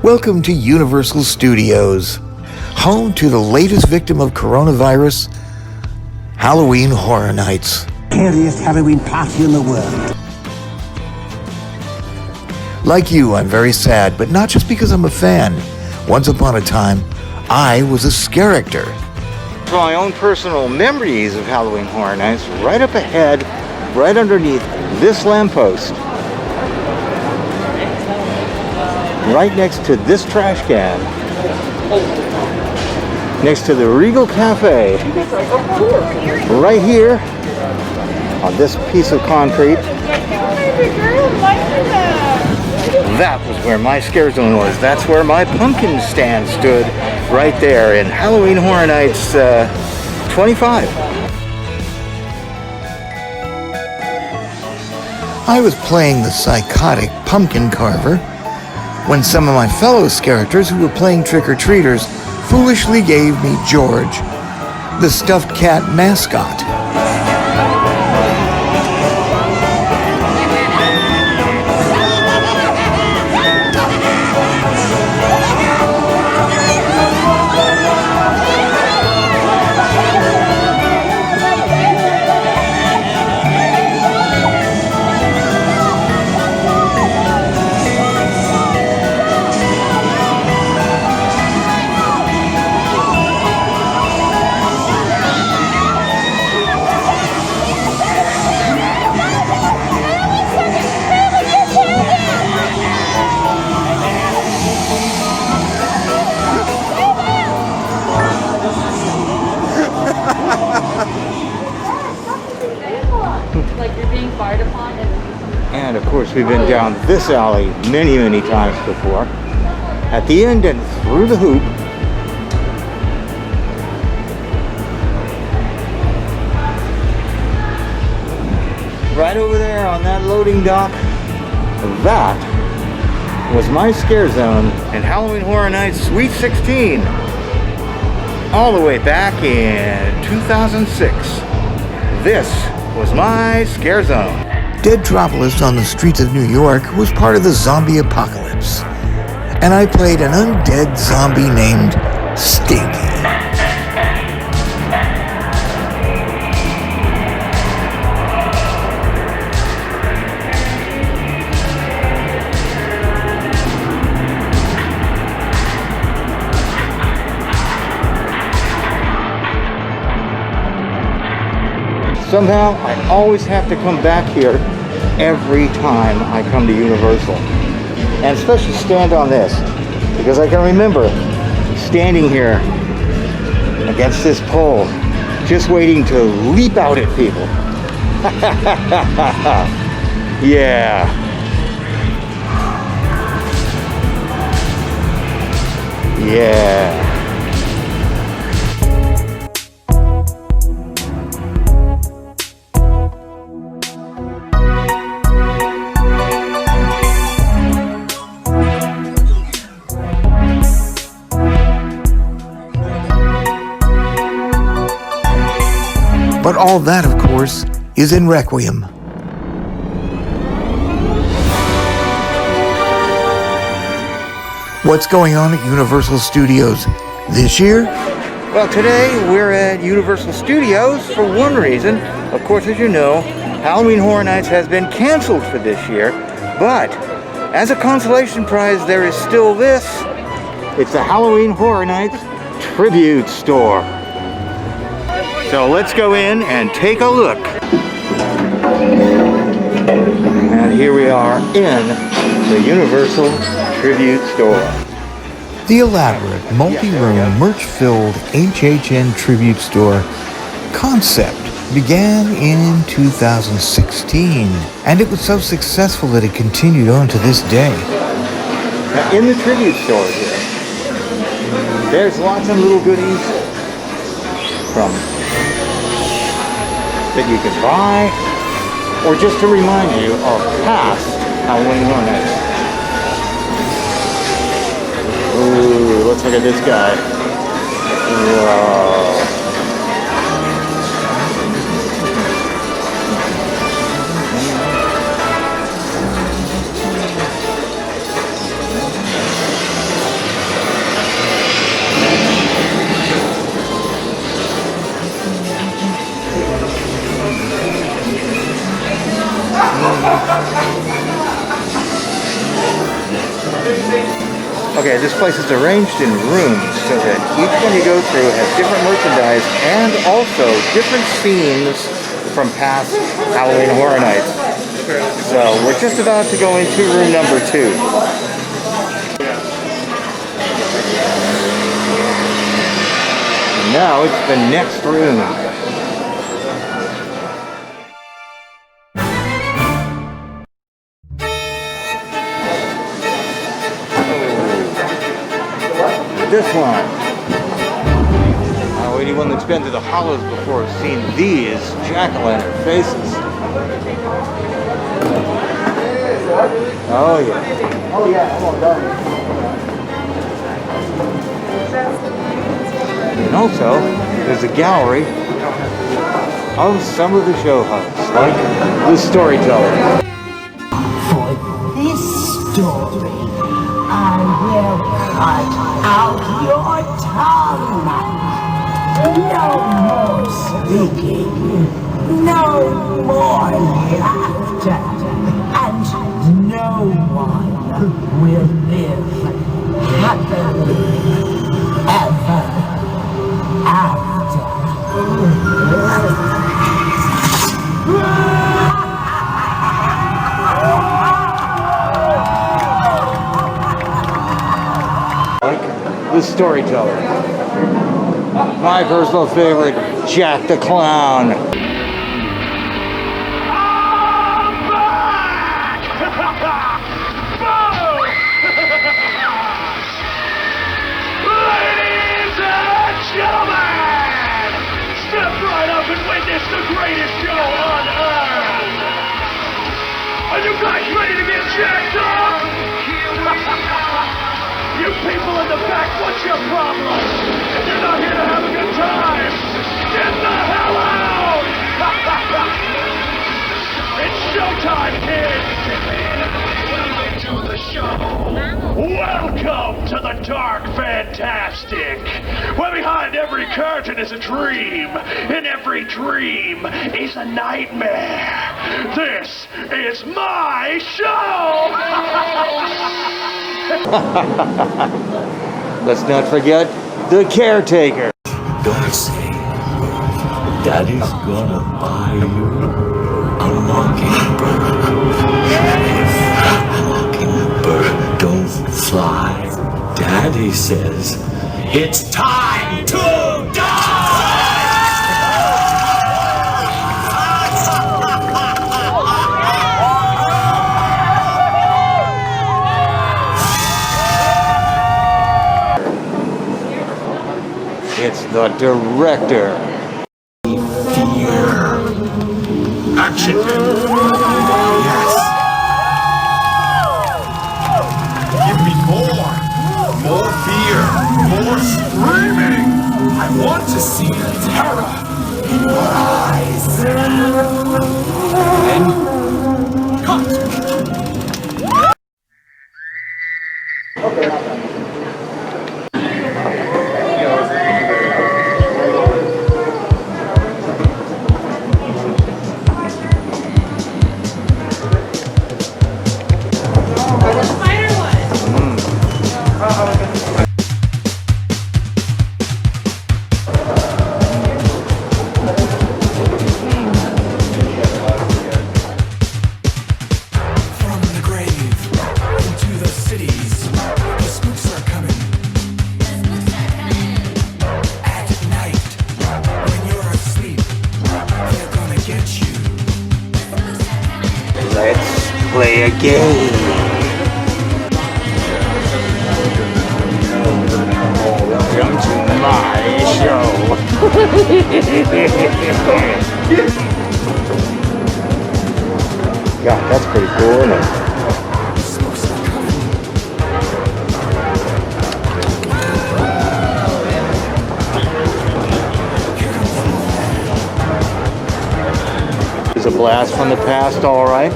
Welcome to Universal Studios, home to the latest victim of coronavirus, Halloween Horror Nights. Scariest Halloween party in the world. Like you, I'm very sad, but not just because I'm a fan. Once upon a time, I was a scareactor. My own personal memories of Halloween Horror Nights right up ahead, right underneath this lamppost. Right next to this trash can. Next to the Regal Cafe. Right here on this piece of concrete. That was where my scare zone was. That's where my pumpkin stand stood, right there in Halloween Horror Nights 25. I was playing the psychotic pumpkin carver when some of my fellow characters who were playing trick-or-treaters foolishly gave me George, the stuffed cat mascot. Like you're being fired upon. And of course we've been down this alley many times before. At the end and through the hoop. Right over there on that loading dock, that was my scare zone in Halloween Horror Nights Sweet 16. All the way back in 2006. This was my scare zone. Deadtropolis on the streets of New York was part of the zombie apocalypse, and I played an undead zombie named Stinky. Somehow, I always have to come back here every time I come to Universal. And especially stand on this, because I can remember standing here against this pole, just waiting to leap out at people. Yeah. Yeah. But all that, of course, is in Requiem. What's going on at Universal Studios this year? Well, today we're at Universal Studios for one reason. Of course, as you know, Halloween Horror Nights has been canceled for this year. But as a consolation prize, there is still this. It's the Halloween Horror Nights Tribute Store. So let's go in and take a look. And here we are in the Universal Tribute Store. The elaborate, multi-room, merch-filled HHN Tribute Store concept began in 2016, and it was so successful that it continued on to this day. Now in the Tribute Store here, there's lots of little goodies from that you can buy, or just to remind you of past Halloween Horror Nights. Ooh, let's look at this guy. Whoa. say, this place is arranged in rooms so that each one you go through has different merchandise and also different scenes from past Halloween Horror Nights. So we're just about to go into room number 2. And now it's the next room. This one. Now, anyone that's been to the Hollows before has seen these jack-o'-lantern faces. Oh yeah. Oh yeah. And also, there's a gallery of some of the show hosts, like the storyteller. For this story, I will cut out your tongue. No more speaking, no more laughter, and no one will live happily ever after. Like the storyteller. My personal favorite, Jack the Clown. Ladies and gentlemen, step right up and witness the greatest show on earth. Are you guys ready to get jacked up? You people in the back, what's your problem? If you're not here to have a good time, get the hell out! It's showtime, kids! Welcome to the show! Welcome to the Dark Fantastic! Where behind every curtain is a dream, and every dream is a nightmare. This is my show! Let's not forget the caretaker. Don't say Daddy's gonna buy you a mockingbird. If a mockingbird don't fly, Daddy says it's time to It's the director. fear. Action! Yes! Give me more! More fear! More screaming! I want to see the terror in your eyes! And cut! Let's play a game. Welcome to my show. God, that's pretty cool, isn't it? It's a blast from the past, all right.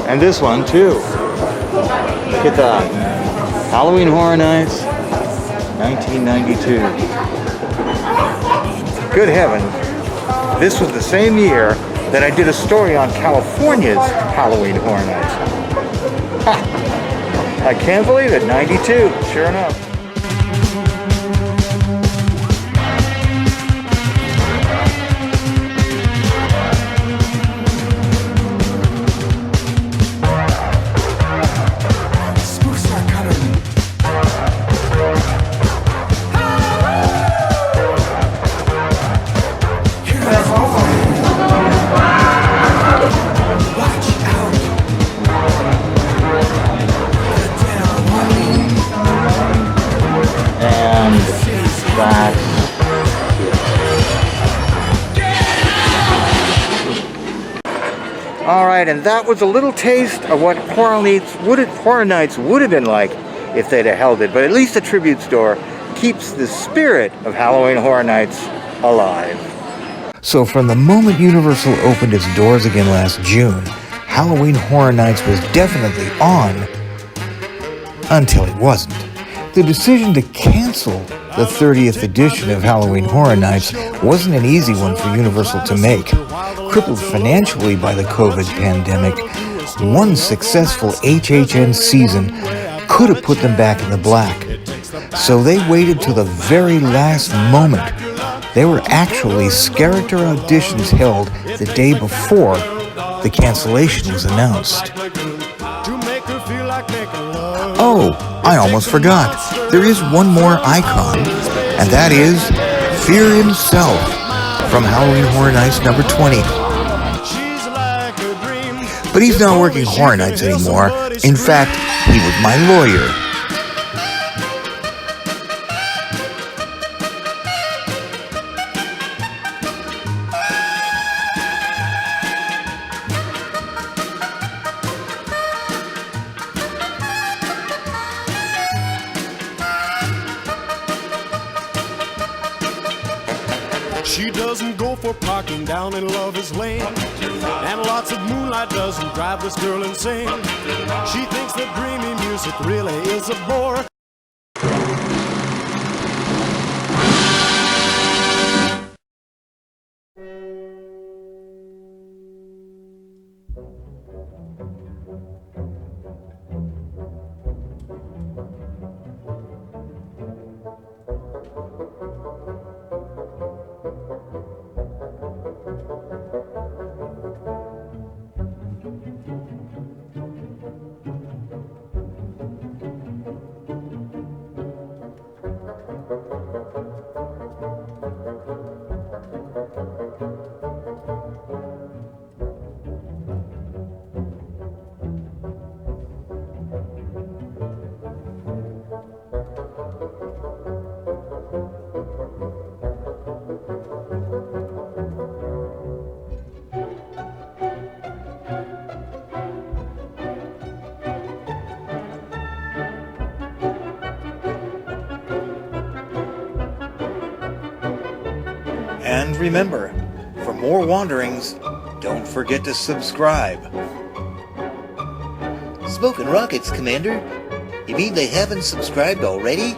And this one too. Look at that. Halloween Horror Nights, 1992. Good heavens. This was the same year that I did a story on California's Halloween Horror Nights. Ha! I can't believe it, 92, sure enough. Alright, and that was a little taste of what Horror Nights would have been like if they'd have held it. But at least the tribute store keeps the spirit of Halloween Horror Nights alive. So from the moment Universal opened its doors again last June, Halloween Horror Nights was definitely on, until it wasn't. The decision to cancel the 30th edition of Halloween Horror Nights wasn't an easy one for Universal to make. Crippled financially by the COVID pandemic, one successful HHN season could have put them back in the black. So they waited till the very last moment. There were actually scareactor auditions held the day before the cancellation was announced. Oh, I almost forgot. There is one more icon, and that is Fear himself from Halloween Horror Nights number 20. But he's not working Horror Nights anymore. In fact, he was my lawyer. She doesn't go for parking down in Lover's Lane, and lots of moonlight doesn't drive this girl insane. She thinks that dreamy music really is a bore. And remember, for more wanderings, don't forget to subscribe. Smoking rockets, Commander. You mean they haven't subscribed already?